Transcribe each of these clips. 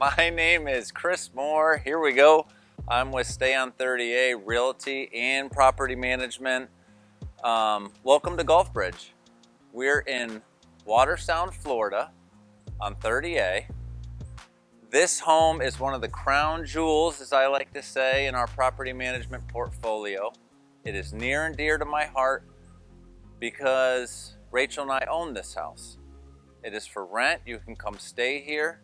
My name is Chris Moore. Here we go. I'm with Stay on 30A Realty and Property Management. Welcome to Gulf Bridge. We're in Watersound, Florida on 30A. This home is one of the crown jewels, as I like to say, in our property management portfolio. It is near and dear to my heart because Rachel and I own this house. It is for rent. You can come stay here.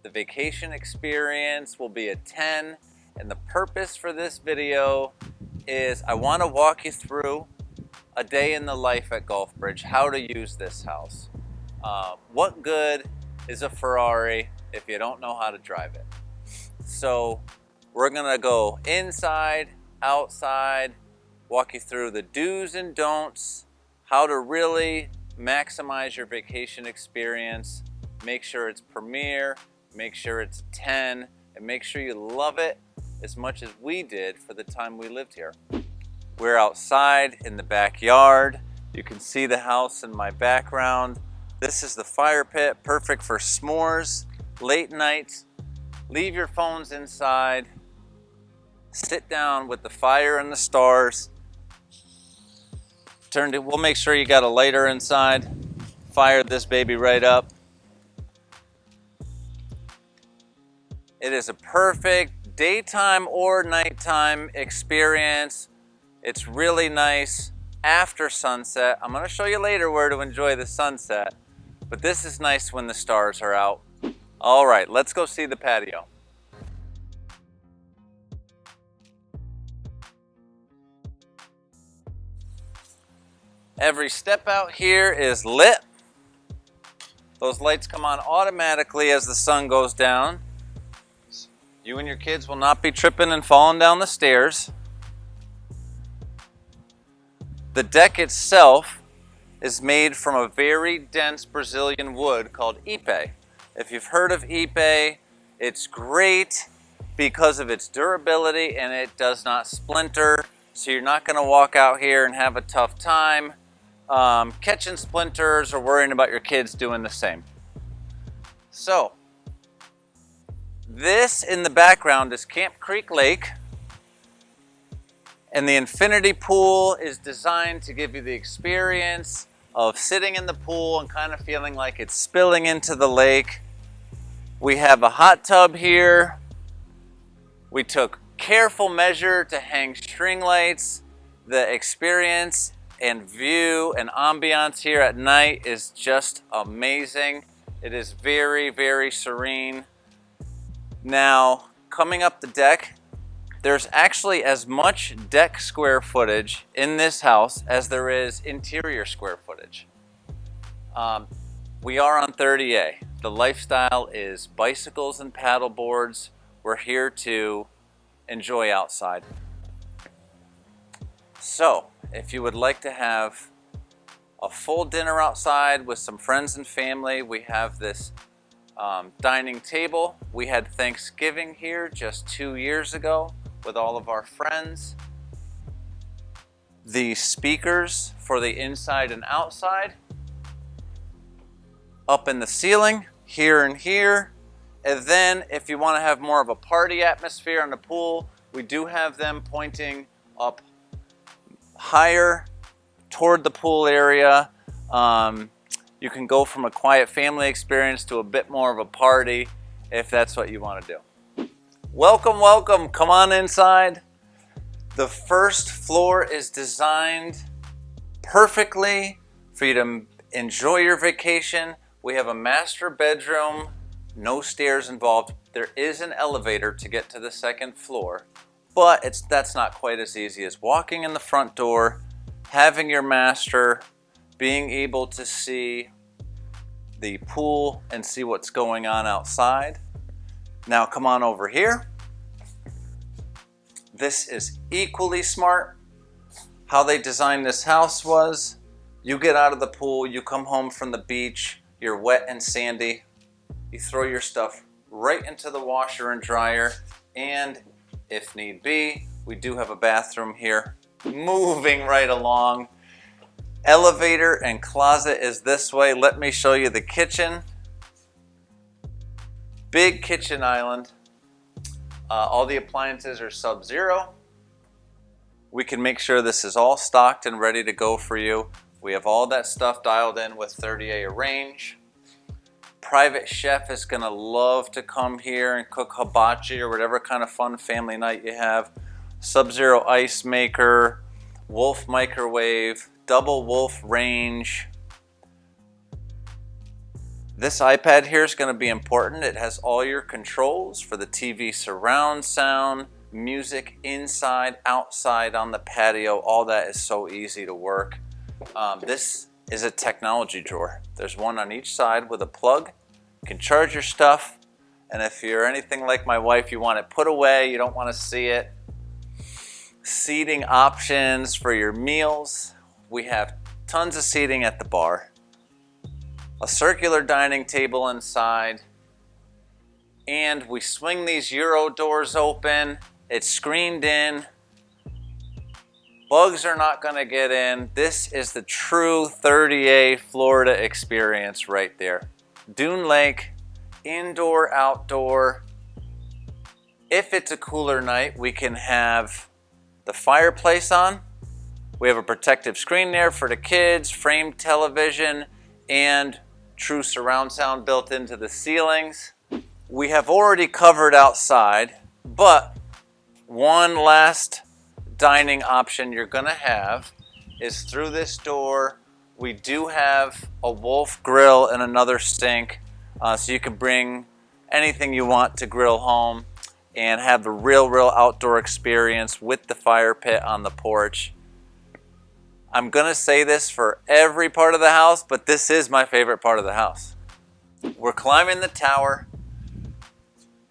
The vacation experience will be a 10, and the purpose for this video is I want to walk you through a day in the life at Gulf Bridge, how to use this house. What good is a Ferrari if you don't know how to drive it? So we're gonna go inside, outside, walk you through the do's and don'ts, how to really maximize your vacation experience, make sure it's premier, make sure it's 10, and make sure you love it as much as we did for the time we lived here. We're outside in the backyard. You can see the house in my background. This is the fire pit, perfect for s'mores, late nights. Leave your phones inside. Sit down with the fire and the stars. We'll make sure you got a lighter inside. Fire this baby right up. It is a perfect daytime or nighttime experience. It's really nice after sunset. I'm going to show you later where to enjoy the sunset, but this is nice when the stars are out. All right, let's go see the patio. Every step out here is lit. Those lights come on automatically as the sun goes down. You and your kids will not be tripping and falling down the stairs. The deck itself is made from a very dense Brazilian wood called ipe. If you've heard of ipe, it's great because of its durability and it does not splinter. So you're not going to walk out here and have a tough time catching splinters or worrying about your kids doing the same. So, this in the background is Camp Creek Lake, and the infinity pool is designed to give you the experience of sitting in the pool and kind of feeling like it's spilling into the lake. We have a hot tub here. We took careful measure to hang string lights. The experience and view and ambiance here at night is just amazing. It is very, very serene. Now, coming up the deck, there's actually as much deck square footage in this house as there is interior square footage. We are on 30A. The lifestyle is bicycles and paddle boards. We're here to enjoy outside. So, if you would like to have a full dinner outside with some friends and family, we have this dining table. We had Thanksgiving here just 2 years ago with all of our friends. The speakers for the inside and outside up in the ceiling, here and here. And then if you want to have more of a party atmosphere in the pool, we do have them pointing up higher toward the pool area. You can go from a quiet family experience to a bit more of a party if that's what you want to do. Welcome, welcome. Come on inside. The first floor is designed perfectly for you to enjoy your vacation. We have a master bedroom, no stairs involved. There is an elevator to get to the second floor, but that's not quite as easy as walking in the front door, having your master, being able to see the pool and see what's going on outside. Now come on over here. This is equally smart. How they designed this house was, you get out of the pool, you come home from the beach, you're wet and sandy, you throw your stuff right into the washer and dryer, and if need be, we do have a bathroom here. Moving right along. Elevator and closet is this way. Let me show you the kitchen. Big kitchen island. All the appliances are sub-zero. We can make sure this is all stocked and ready to go for you. We have all that stuff dialed in with 30A range. Private chef is gonna love to come here and cook hibachi or whatever kind of fun family night you have. Sub-zero ice maker, Wolf microwave, double Wolf range. This iPad here is going to be important. It has all your controls for the TV surround sound, music inside, outside, on the patio. All that is so easy to work. This is a technology drawer. There's one on each side with a plug. You can charge your stuff. And if you're anything like my wife, you want it put away, you don't want to see it. Seating options for your meals. We have tons of seating at the bar. A circular dining table inside, and we swing these Euro doors open. It's screened in. Bugs are not going to get in. This is the true 30A Florida experience right there. Dune Lake, indoor, outdoor. If it's a cooler night, we can have the fireplace on. We have a protective screen there for the kids, framed television, and true surround sound built into the ceilings. We have already covered outside, but one last dining option you're gonna have is through this door. We do have a Wolf grill and another sink, so you can bring anything you want to grill home and have the real outdoor experience with the fire pit on the porch. I'm gonna say this for every part of the house, but this is my favorite part of the house. We're climbing the tower.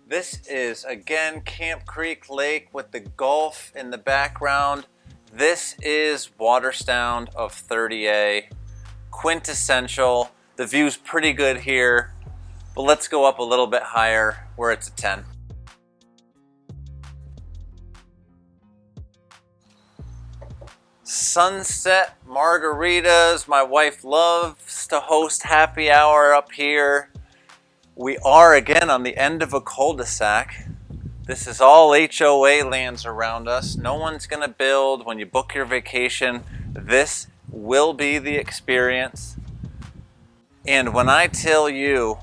This is, again, Camp Creek Lake with the Gulf in the background. This is Watersound of 30A. Quintessential. The view's pretty good here, but let's go up a little bit higher where it's a 10. Sunset margaritas. My wife loves to host happy hour up here. We are again on the end of a cul-de-sac. This is all HOA lands around us. No one's going to build. When you book your vacation, this will be the experience. And when I tell you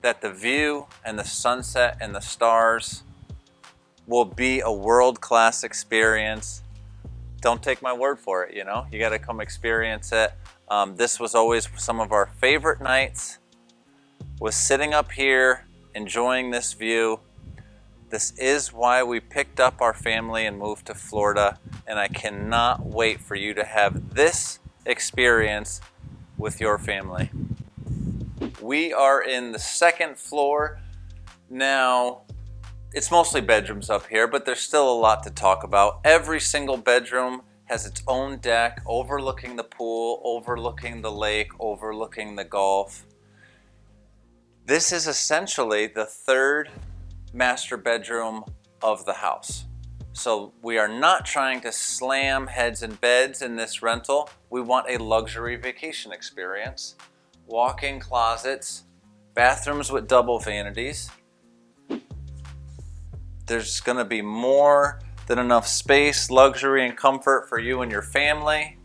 that the view and the sunset and the stars will be a world-class experience, don't take my word for it, you know? You got to come experience it. This was always some of our favorite nights, was sitting up here, enjoying this view. This is why we picked up our family and moved to Florida, and I cannot wait for you to have this experience with your family. We are in the second floor. Now, it's mostly bedrooms up here, but there's still a lot to talk about. Every single bedroom has its own deck overlooking the pool, overlooking the lake, overlooking the Gulf. This is essentially the third master bedroom of the house. So we are not trying to slam heads and beds in this rental. We want a luxury vacation experience. Walk-in closets, bathrooms with double vanities. There's going to be more than enough space, luxury, and comfort for you and your family.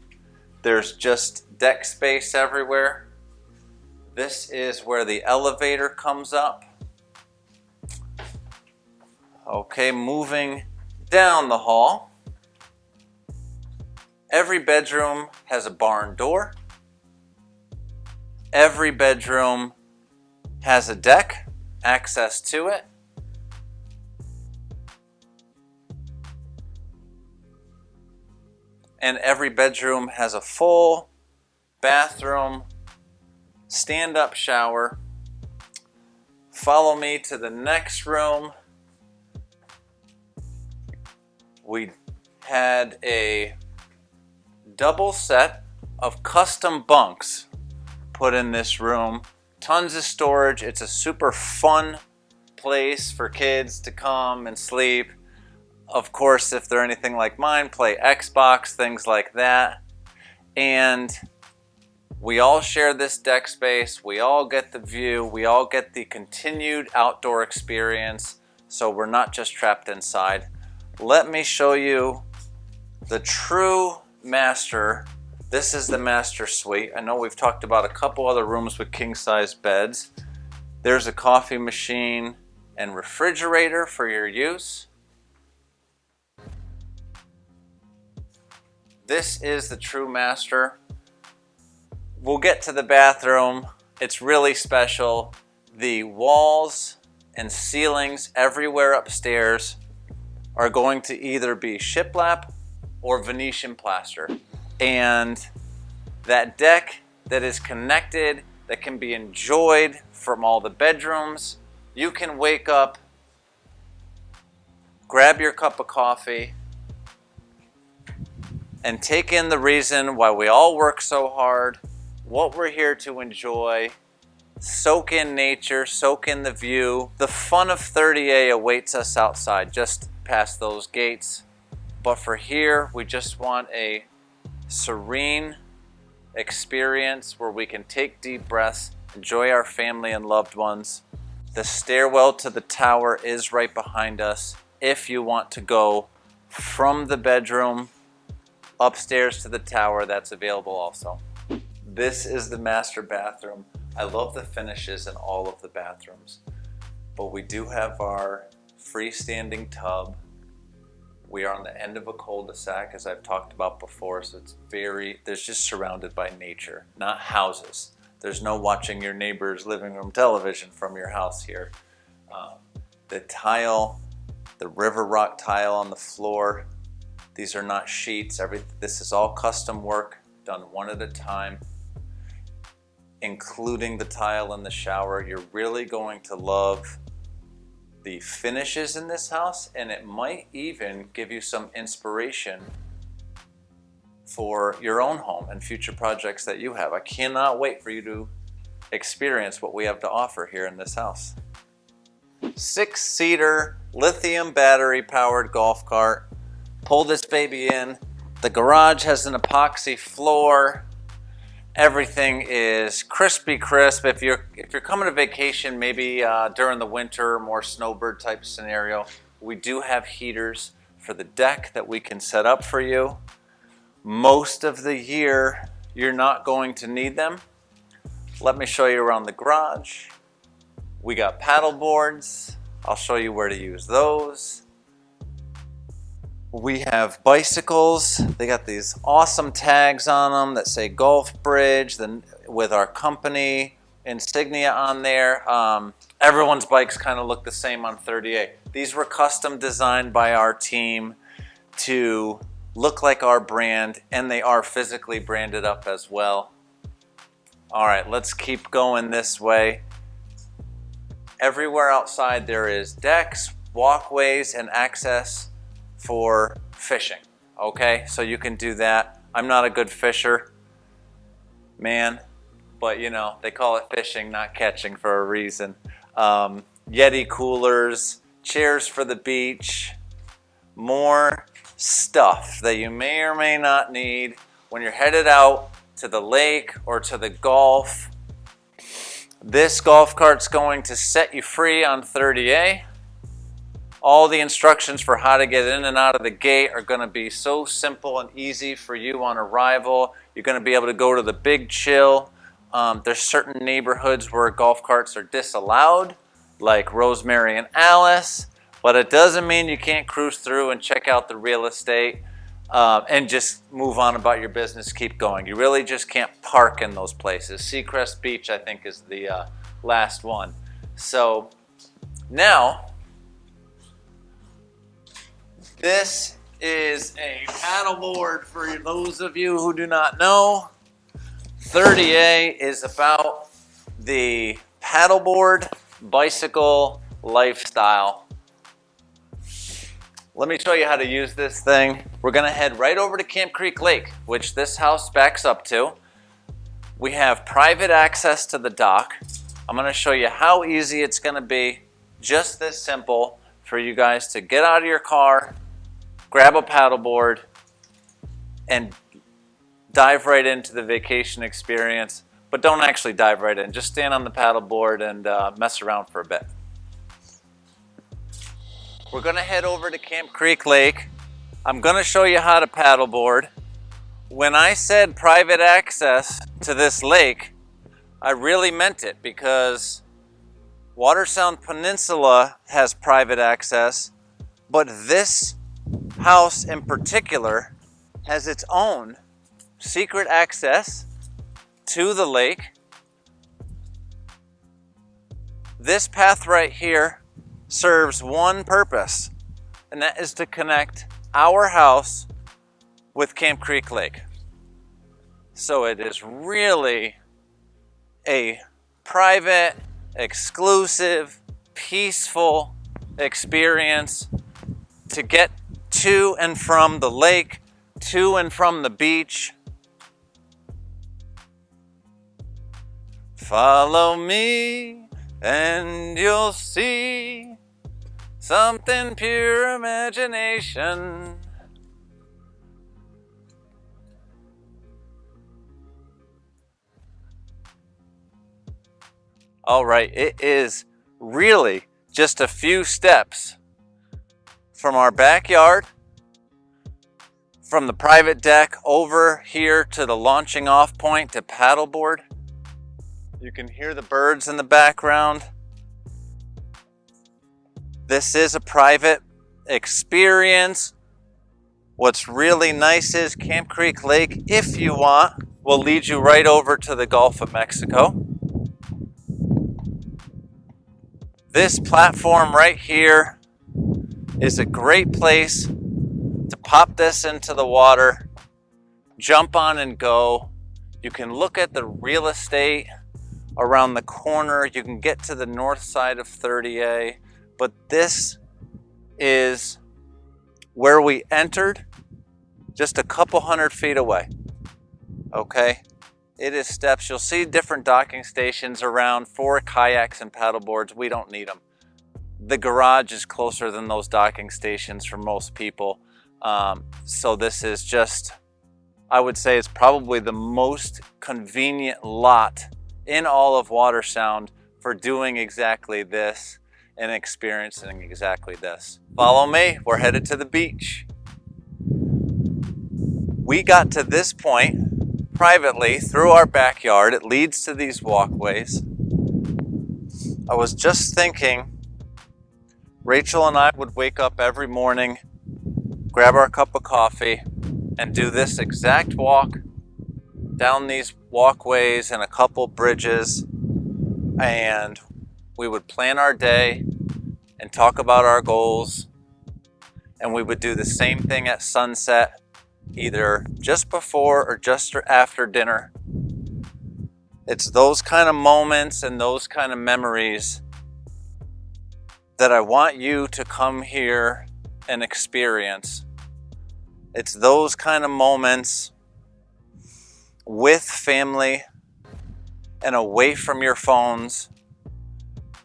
There's just deck space everywhere. This is where the elevator comes up. Okay, moving down the hall. Every bedroom has a barn door. Every bedroom has a deck, access to it. And every bedroom has a full bathroom, stand-up shower. Follow me to the next room. We had a double set of custom bunks put in this room. Tons of storage. It's a super fun place for kids to come and sleep. Of course, if they're anything like mine, play Xbox, things like that. And We all share this deck space, we all get the view, we all get the continued outdoor experience, so we're not just trapped inside. Let me show you the true master. This is the master suite. I know we've talked about a couple other rooms with king-size beds. There's a coffee machine and refrigerator for your use. This is the true master. We'll get to the bathroom. It's really special. The walls and ceilings everywhere upstairs are going to either be shiplap or Venetian plaster. And that deck that is connected, that can be enjoyed from all the bedrooms, you can wake up, grab your cup of coffee, and take in the reason why we all work so hard, what we're here to enjoy, soak in nature, soak in the view. The fun of 30A awaits us outside, just past those gates. But for here, we just want a serene experience where we can take deep breaths, enjoy our family and loved ones. The stairwell to the tower is right behind us. If you want to go from the bedroom upstairs to the tower, that's available also. This is the master bathroom. I love the finishes in all of the bathrooms, but we do have our freestanding tub. We are on the end of a cul-de-sac, as I've talked about before, so there's just surrounded by nature, not houses. There's no watching your neighbor's living room television from your house here. The tile, the river rock tile on the floor, these are not sheets. This is all custom work, done one at a time, including the tile in the shower. You're really going to love the finishes in this house, and it might even give you some inspiration for your own home and future projects that you have. I cannot wait for you to experience what we have to offer here in this house. 6-seater lithium battery powered golf cart. Pull this baby in. The garage has an epoxy floor. Everything is crispy crisp. If you're coming to vacation, maybe during the winter, more snowbird type scenario, we do have heaters for the deck that we can set up for you. Most of the year, you're not going to need them. Let me show you around the garage. We got paddle boards. I'll show you where to use those. We have bicycles. They got these awesome tags on them that say Golf Bridge, with our company insignia on there. Everyone's bikes kind of look the same on 30A. These were custom designed by our team to look like our brand, and they are physically branded up as well. All right, let's keep going this way. Everywhere outside there is decks, walkways, and access for fishing. Okay, so you can do that. I'm not a good fisher, man, but you know, they call it fishing, not catching, for a reason. Yeti coolers, chairs for the beach, more stuff that you may or may not need when you're headed out to the lake or to the golf. This golf cart's going to set you free on 30A. All the instructions for how to get in and out of the gate are going to be so simple and easy for you on arrival. You're going to be able to go to the Big Chill. There's certain neighborhoods where golf carts are disallowed, like Rosemary and Alice, but it doesn't mean you can't cruise through and check out the real estate and just move on about your business, keep going. You really just can't park in those places. Seacrest Beach, I think, is the last one. So now, this is a paddleboard for those of you who do not know. 30A is about the paddleboard bicycle lifestyle. Let me show you how to use this thing. We're gonna head right over to Camp Creek Lake, which this house backs up to. We have private access to the dock. I'm gonna show you how easy it's gonna be, just this simple, for you guys to get out of your car, grab a paddleboard, and dive right into the vacation experience, but don't actually dive right in. Just stand on the paddleboard and mess around for a bit. We're gonna head over to Camp Creek Lake. I'm gonna show you how to paddleboard. When I said private access to this lake, I really meant it, because Watersound Peninsula has private access, but this house in particular has its own secret access to the lake. This path right here serves one purpose, and that is to connect our house with Camp Creek Lake. So it is really a private, exclusive, peaceful experience to get to and from the lake, to and from the beach. Follow me and you'll see something pure imagination. All right, it is really just a few steps from our backyard, from the private deck over here to the launching off point to paddleboard. You can hear the birds in the background. This is a private experience. What's really nice is Camp Creek Lake, if you want, will lead you right over to the Gulf of Mexico. This platform right here is a great place to pop this into the water, jump on and go. You can look at the real estate around the corner. You can get to the north side of 30A, but this is where we entered, just a couple 100 feet away. Okay, it is steps. You'll see different docking stations around for kayaks and paddleboards. We don't need them. The garage is closer than those docking stations for most people. So this is just, I would say it's probably the most convenient lot in all of Watersound for doing exactly this and experiencing exactly this. Follow me, we're headed to the beach. We got to this point privately through our backyard. It leads to these walkways. I was just thinking, Rachel and I would wake up every morning, grab our cup of coffee, and do this exact walk down these walkways and a couple bridges, and we would plan our day and talk about our goals, and we would do the same thing at sunset, either just before or just after dinner. It's those kind of moments and those kind of memories that I want you to come here and experience. It's those kind of moments with family and away from your phones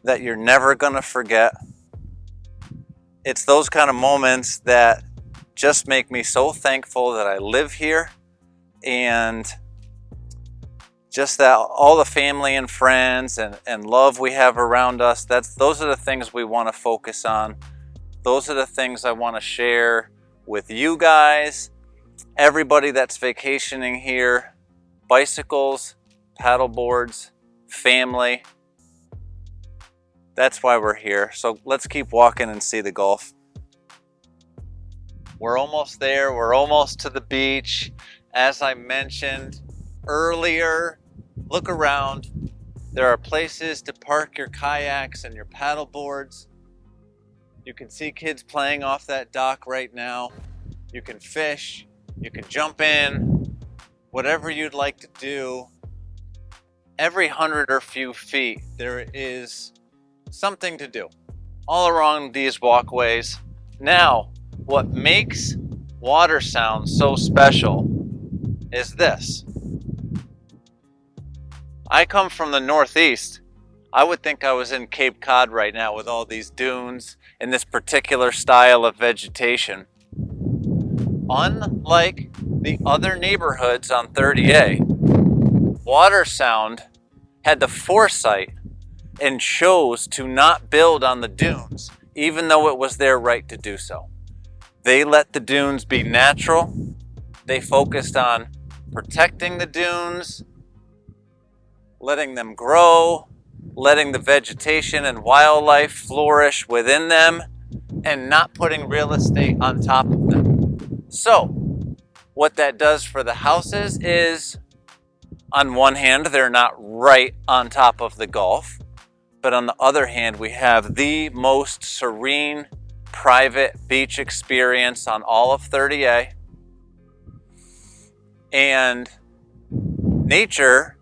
that you're never gonna forget. It's those kind of moments that just make me so thankful that I live here, and just that all the family and friends and love we have around us, those are the things we want to focus on. Those are the things I want to share with you guys, everybody that's vacationing here, bicycles, paddleboards, family. That's why we're here. So let's keep walking and see the Gulf. We're almost there. We're almost to the beach. As I mentioned earlier, look around. There are places to park your kayaks and your paddleboards. You can see kids playing off that dock right now. You can fish. You can jump in. Whatever you'd like to do. Every 100 or few feet, there is something to do all around these walkways. Now, what makes Watersound so special is this. I come from the Northeast. I would think I was in Cape Cod right now with all these dunes and this particular style of vegetation. Unlike the other neighborhoods on 30A, Watersound had the foresight and chose to not build on the dunes, even though it was their right to do so. They let the dunes be natural. They focused on protecting the dunes, letting them grow, letting the vegetation and wildlife flourish within them, and not putting real estate on top of them. So, what that does for the houses is, on one hand, they're not right on top of the Gulf, but on the other hand, we have the most serene private beach experience on all of 30A. And nature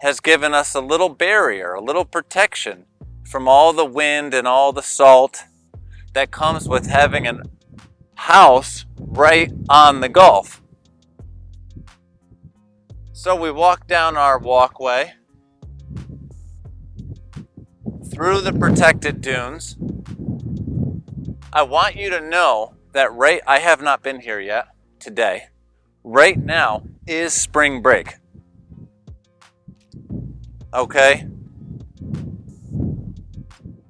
has given us a little barrier, a little protection from all the wind and all the salt that comes with having a house right on the Gulf. So we walk down our walkway through the protected dunes. I want you to know that I have not been here yet today. Right now is spring break. Okay?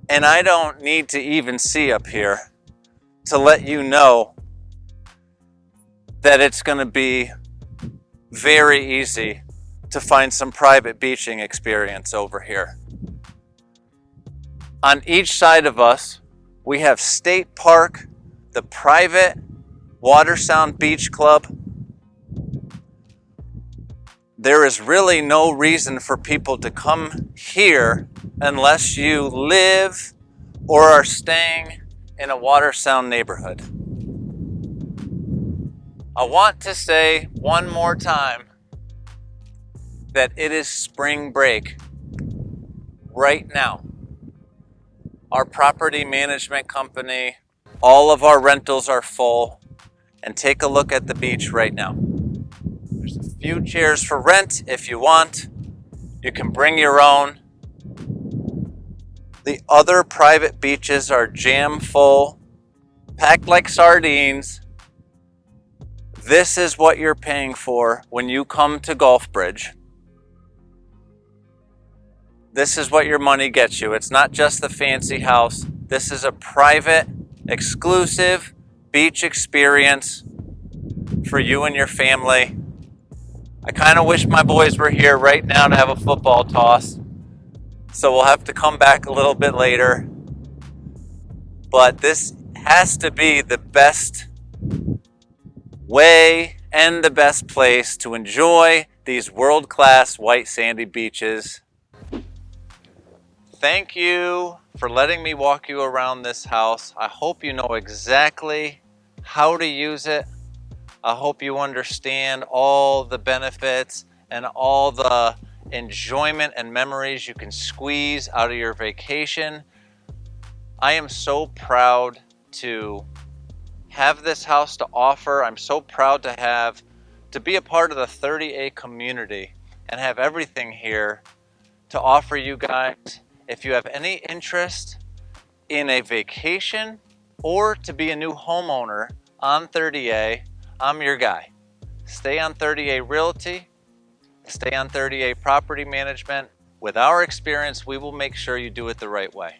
And I don't need to even see up here to let you know that it's going to be very easy to find some private beaching experience over here. On each side of us, we have State Park, the private Watersound Beach Club. There is really no reason for people to come here unless you live or are staying in a Watersound neighborhood. I want to say one more time that it is spring break right now. Our property management company, all of our rentals are full, and take a look at the beach right now. There's a few chairs for rent if you want. You can bring your own. The other private beaches are jam full, packed like sardines. This is what you're paying for when you come to Gulfbridge. This is what your money gets you. It's not just the fancy house. This is a private, exclusive beach experience for you and your family. I kind of wish my boys were here right now to have a football toss. So we'll have to come back a little bit later. But this has to be the best way and the best place to enjoy these world-class white sandy beaches. Thank you for letting me walk you around this house. I hope you know exactly how to use it. I hope you understand all the benefits and all the enjoyment and memories you can squeeze out of your vacation. I am so proud to have this house to offer. I'm so proud to be a part of the 30A community and have everything here to offer you guys. If you have any interest in a vacation or to be a new homeowner on 30A, I'm your guy. Stay on 30A Realty, stay on 30A Property Management. With our experience, we will make sure you do it the right way.